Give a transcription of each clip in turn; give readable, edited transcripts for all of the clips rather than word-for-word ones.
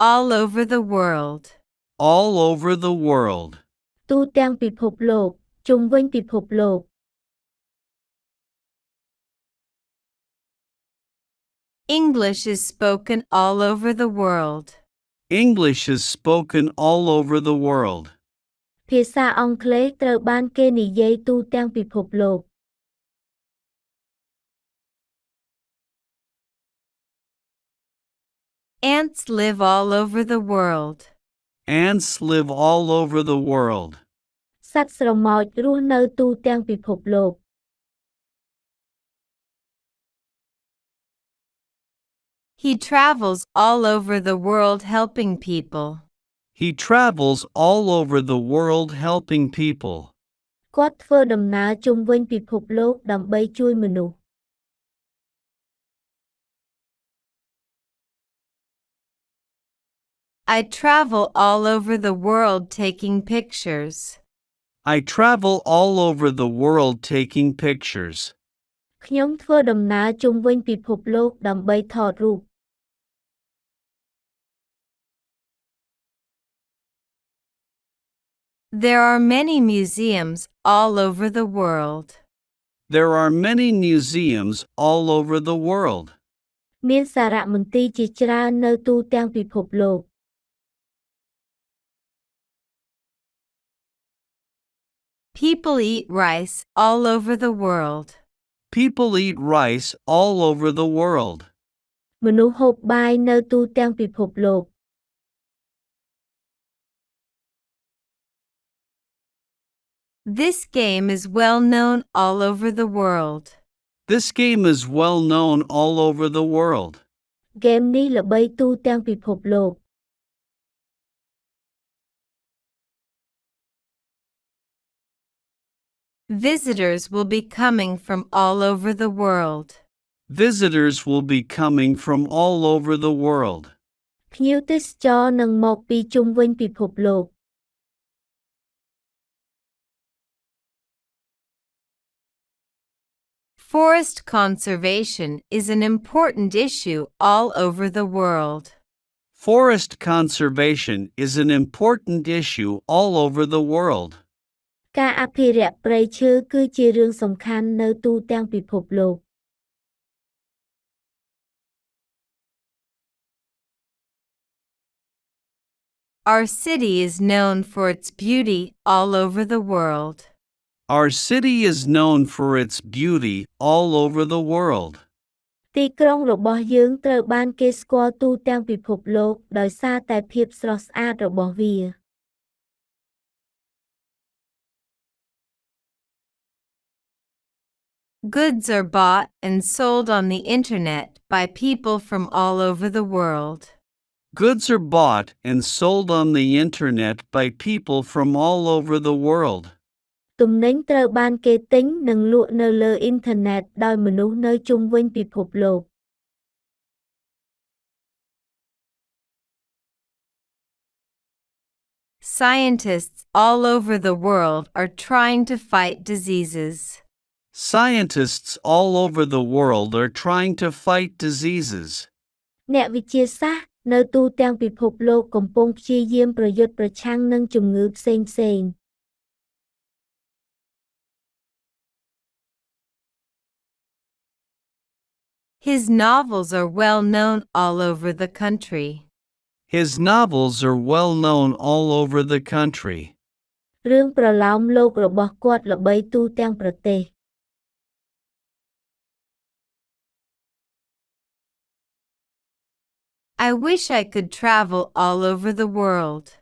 all over the world. all over the world. ទូទាំងពិភពលោក ជុំវិញពិភពលោក English is spoken all over the world. English is spoken all over the world. ភាសាអង់គ្លេសត្រូវបានគេនិយាយទូទាំងពិភពលោក Ants live all over the world. Ants live all over the world. សត្វស្រមោចរស់នៅទូទាំងពិភពលោក He travels all over the world helping people. He travels all over the world helping people. គាត់ធ្វើដំណើរជុំវិញពិភពលោកដើម្បីជួយមនុស្ស I travel all over the world taking pictures. I travel all over the world taking pictures. ខ្ញុំធ្វើដំណើរជុំវិញពិភពលោកដើម្បីថតរូប There are many museums all over the world. There are many museums all over the world. មានសារមន្ទីរជាច្រើននៅទូទាំងពិភពលោក People eat rice all over the world. People eat rice all over the world. មនុស្សហូបបាយនៅទូទាំងពិភពលោក This game is well known all over the world. This game is well known all over the world. ហ្គេមនេះល្បីទូទាំងពិភពលោក Visitors will be coming from all over the world. Visitors will be coming from all over the world. ភ្ញៀវទេសចរនឹងមកពីជុំវិញពិភពលោក Forest conservation is an important issue all over the world. Forest conservation is an important issue all over the world. ការអភិរក្សព្រៃឈើគឺជារឿងសំខាន់នៅទូទាំងពិភពលោក Our city is known for its beauty all over the world. Our city is known for its beauty all over the world. ទីក្រុងរបស់យើងត្រូវបានគេស្គាល់ទូទាំងពិភពលោកដោយសារតែភាពស្រស់ស្អាតរបស់វា Goods are bought and sold on the internet by people from all over the world. Goods are bought and sold on the internet by people from all over the world. ទំនិញត្រូវបានគេទិញនិងលក់នៅលើអ៊ីនធឺណិតដោយមនុស្សនៅជុំវិញពិភពលោក Scientists all over the world are trying to fight diseases. Scientists all over the world are trying to fight diseases. អ្នកវិទ្យាសាស្ត្រនៅទូទាំងពិភពលោកកំពុងព្យាយាមប្រយុទ្ធប្រឆាំងនឹងជំងឺផ្សេងៗ His novels are well known all over the country. His novels are well known all over the country. រឿងប្រលោមលោករបស់គាត់ល្បីទូទាំងប្រទេស I wish I could travel all over the world.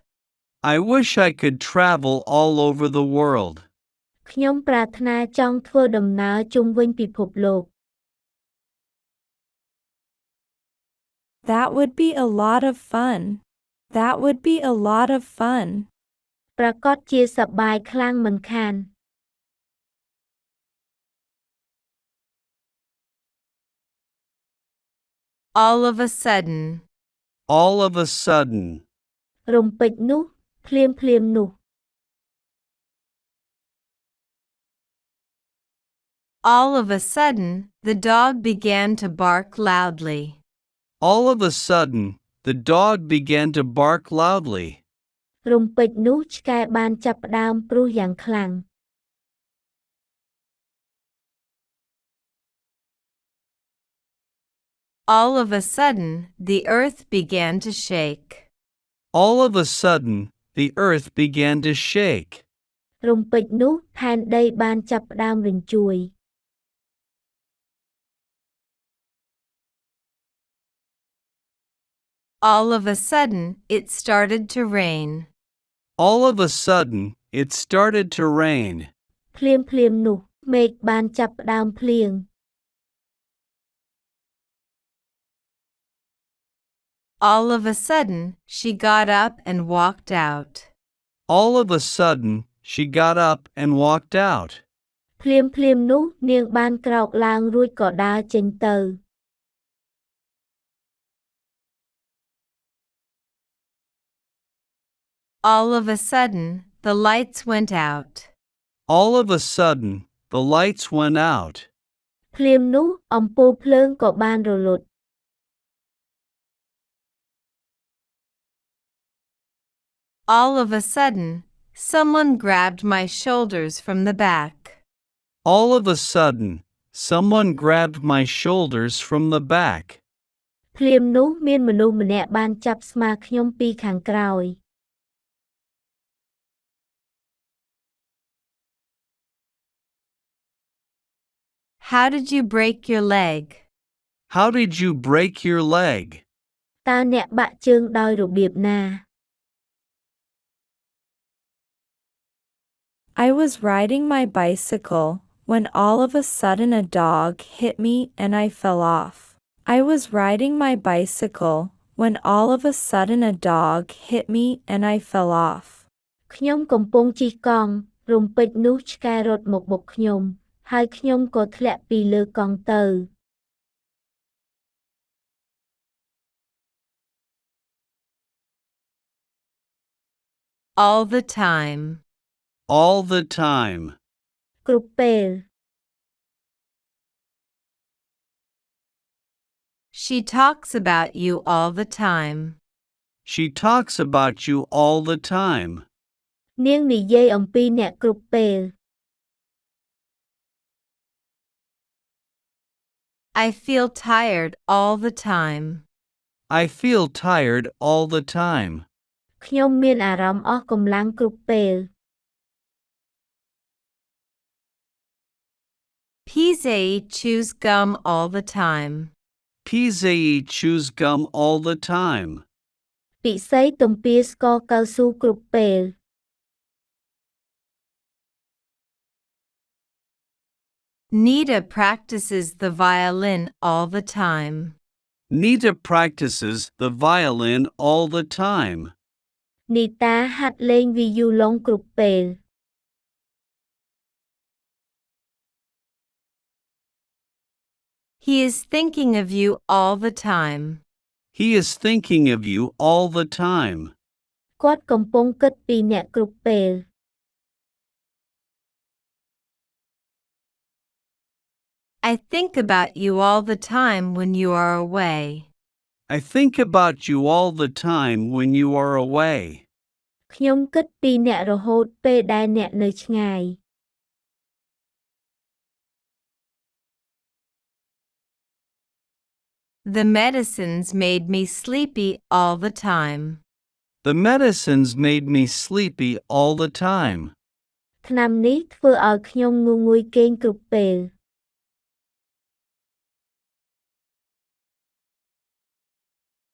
I wish I could travel all over the world. ខ្ញុំប្រាថ្នាចង់ធ្វើដំណើរជុំវិញពិភពលោក That would be a lot of fun. That would be a lot of fun. ប្រកាសជាសប្បាយខ្លាំងមិនខាន All of a sudden. All of a sudden. រំពេចនោះភ្លាមនោះ All of a sudden, the dog began to bark loudly. All of a sudden, the dog began to bark loudly. រំពេចនោះឆ្កែបានចាប់ផ្ដើមព្រុសយ៉ាងខ្លាំង All of a sudden, the earth began to shake. All of a sudden, the earth began to shake. រំពេចនោះផែនដីបានចាប់ផ្ដើមរញ្ជួយ All of a sudden, it started to rain. All of a sudden, it started to rain. ភ្លាមនោះមេឃបានចាប់ផ្ដើមភ្លៀង All of a sudden, she got up and walked out. All of a sudden, she got up and walked out. ភ្លាមនោះនាងបានក្រោកឡើងរួចក៏ដើរចេញទៅ All of a sudden, the lights went out. All of a sudden, the lights went out. ភ្លាមនោះអំពូលភ្លើងក៏បានរលត់ All of a sudden, someone grabbed my shoulders from the back. All of a sudden, someone grabbed my shoulders from the back. ភ្លាមនោះមានមនុស្សម្នាក់បានចាប់ស្មាខ្ញុំពីខាងក្រោយ How did you break your leg? How did you break your leg? តើអ្នកបាក់ជើងដោយរបៀបណា I was riding my bicycle when all of a sudden a dog hit me and I fell off. I was riding my bicycle when all of a sudden a dog hit me and I fell off. ខ្ញុំកំពុងជិះកង់រំពេចនោះឆ្កែរត់មកបុកខ្ញុំហើយខ្ញុំក៏ធ្លាក់ពីលើកង់ទៅ All the time. All the time. គ្រប់ពេល She talks about you all the time. She talks about you all the time. នាងនិយាយអំពីអ្នកគ្រប់ពេល I feel tired all the time. I feel tired all the time. ខ្ញុំមានអារម្មណ៍អស់កម្លាំងគ្រប់ពេល Pizza chews gum all the time. Pizza chews gum all the time. ពិសីទំពាស្ករកៅស៊ូគ្រប់ពេល Nita practices the violin all the time. Nita practices the violin all the time. នីតាហាត់លេងវីយូឡុងគ្រប់ពេល He is thinking of you all the time. He is thinking of you all the time. គាត់កំពុងគិតពីអ្នកគ្រប់ពេល I think about you all the time when you are away. I think about you all the time when you are away. ខ្ញុំគិតពីអ្នករហូតពេលដែលអ្នកនៅឆ្ងាយ The medicines made me sleepy all the time. The medicines made me sleepy all the time. ថ្នាំនេះធ្វើឲ្យខ្ញុំងូងុយគេងគ្រប់ពេល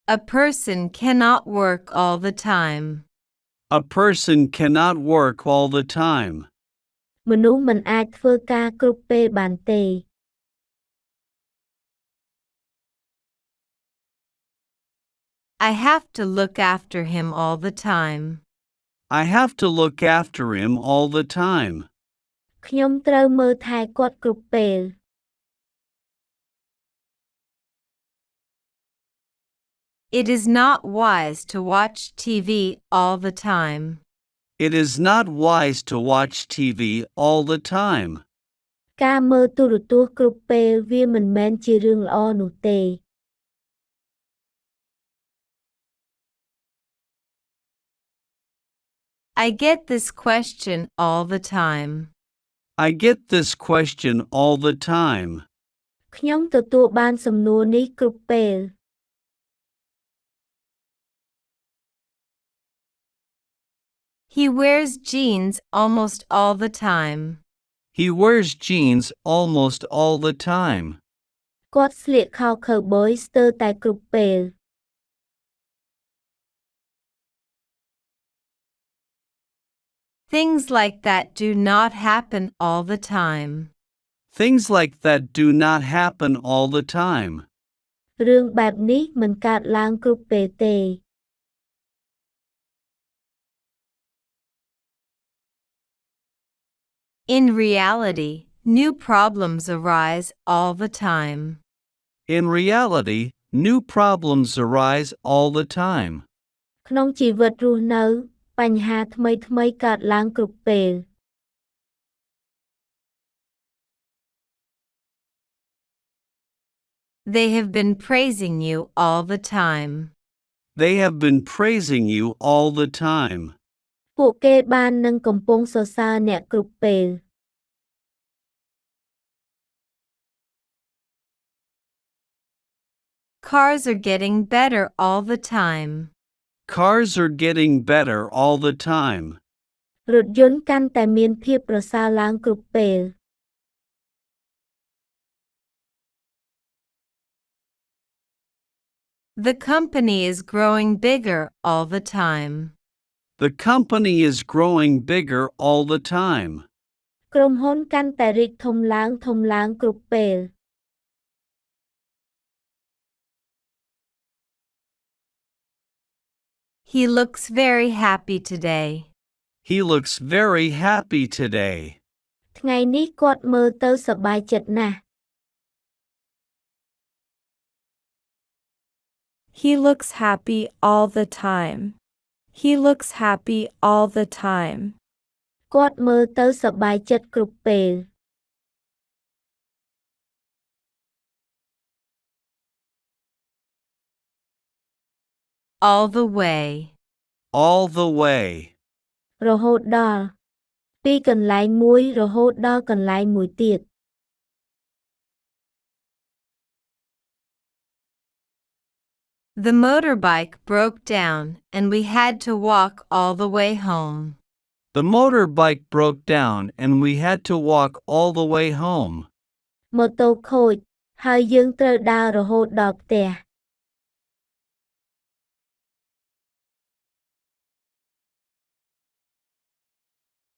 A person cannot work all the time. A person cannot work all the time. មនុស្សមិនអាចធ្វើការគ្រប់ពេលបានទេ I have to look after him all the time. I have to look after him all the time. ខ្ញុំត្រូវមើលថែគាត់គ្រប់ពេល It is not wise to watch TV all the time. It is not wise to watch TV all the time. ការមើលទូរទស្សន៍គ្រប់ពេលវាមិនមែនជារឿងល្អនោះទេ I get this question all the time. I get this question all the time. ខ្ញុំទទួលបានសំណួរនេះគ្រប់ពេល He wears jeans almost all the time. He wears jeans almost all the time. គាត់ស្លៀកខោខូវប៊យស្ទើរតែគ្រប់ពេល Things like that do not happen all the time. Things like that do not happen all the time. រឿងបែបនេះមិនកើតឡើងគ្រប់ពេលទេ In reality, new problems arise all the time. In reality, new problems arise all the time. ក្នុងជីវិតរស់នៅបញ្ហាថ្មីៗកើតឡើងគ្រប់ពេល They have been praising you all the time. They have been praising you all the time. ពួកគេបាននឹងកំពុងសរសើរអ្នកគ្រប់ពេល Cars are getting better all the time. Cars are getting better all the time. រថយន្តកាន់តែមានភាពប្រសើរឡើងគ្រប់ពេល The company is growing bigger all the time. The company is growing bigger all the time. ក្រុមហ៊ុនកាន់តែរីកធំឡើងគ្រប់ពេល He looks very happy today. He looks very happy today. ថ្ងៃនេះគាត់មើលទៅសប្បាយចិត្តណាស់ He looks happy all the time. He looks happy all the time. គាត់មើលទៅសប្បាយចិត្តគ្រប់ពេល All the way. All the way. រហូតដល់ពីកន្លែងមួយរហូតដល់កន្លែងមួយទៀត The motorbike broke down and we had to walk all the way home. The motorbike broke down and we had to walk all the way home. ម៉ូតូខូចហើយយើងត្រូវដើររហូតដល់ផ្ទះ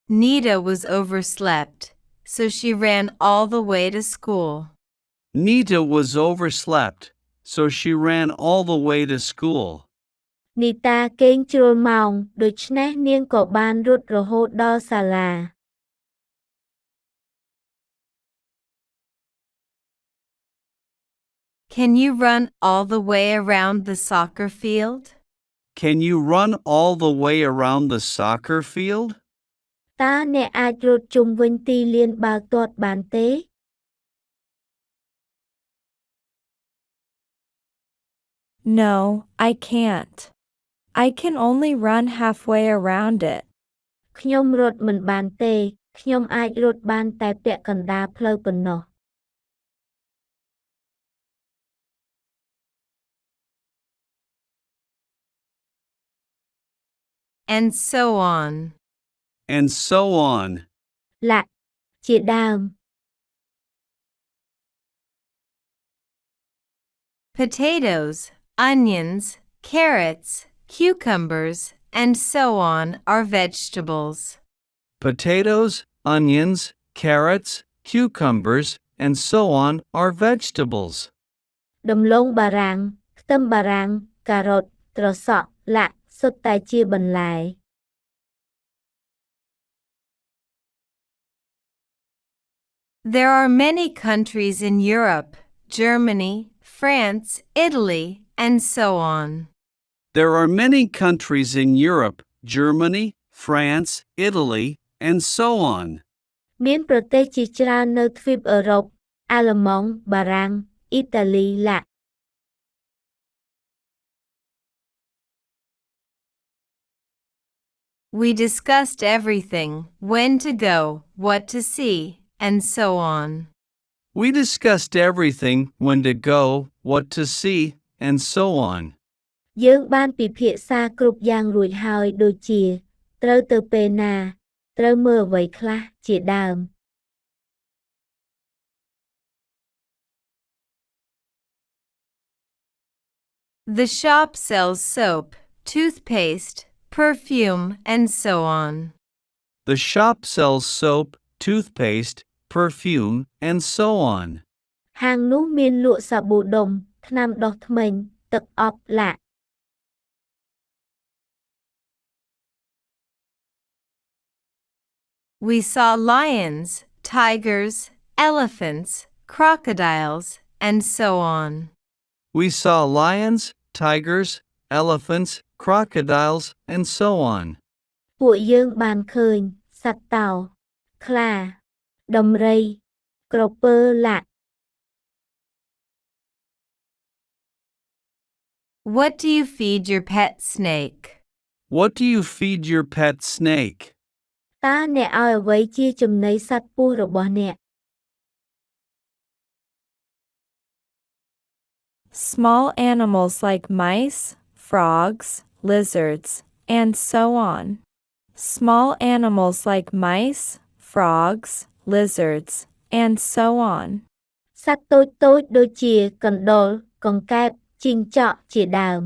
Nita was overslept, so she ran all the way to school. Nita was overslept, so she ran all the way to school. នីតាគេងជ្រុលម៉ោងដូច្នេះនាងក៏បានរត់រហូតដល់សាលា Can you run all the way around the soccer field? Can you run all the way around the soccer field? តើអ្នកអាចរត់ជុំវិញទីលានបាល់ទាត់បានទេ No, I can't. I can only run halfway around it. ខ្ញុំរត់មិនបានទេខ្ញុំអាចរត់បានតែពាក់កណ្ដាលផ្លូវប៉ុណ្ណោះ And so on. And so on. ឡាក់ជាដើម Potatoes, onions, carrots, cucumbers, and so on are vegetables. Potatoes, onions, carrots, cucumbers, and so on are vegetables. ដំឡូងបារាំងខ្ទឹមបារាំងការ៉ុតត្រសក់ឡាក់សុទ្ធតែជាបន្លែ There are many countries in Europe, Germany, France, Italy, and so on. There are many countries in Europe, Germany, France, Italy, and so on. មានប្រទេសជាច្រើននៅទ្វីបអឺរ៉ុបអាល្លឺម៉ង់បារាំងអ៊ីតាលីឡាក់ What We discussed everything, when to go, what to see, and so on. We discussed everything, when to go, what to see, and so on. យើងបានពិភាក្សាគ្រប់យ៉ាងរួចហើយដូចជា ត្រូវទៅពេលណា ត្រូវមើលអ្វីខ្លះ ជាដើម The shop sells soap, toothpaste, perfume, and so on. The shop sells soap, toothpaste, perfume, and so on. ហាងនោះមានលក់សាប៊ូដុំ ថ្នាំដុសធ្មេញ ទឹកអប់ឡាក់ We saw lions, tigers, elephants, crocodiles, and so on. We saw lions, tigers, elephants, crocodiles, and so on. ពួកយើងបានឃើញ សត្វតោ ខ្លា ដំរី ក្រពើឡាក់ What do you feed your pet snake? What do you feed your pet snake? តើអ្នកឲ្យអ្វីជាចំណីសត្វពស់របស់អ្នក Small animals like mice, frogs, lizards, and so on. Small animals like mice, frogs, lizards, and so on. សត្វតូចៗដូចជាកណ្តុរ កង្កែប ជីងចក់ ជាដើម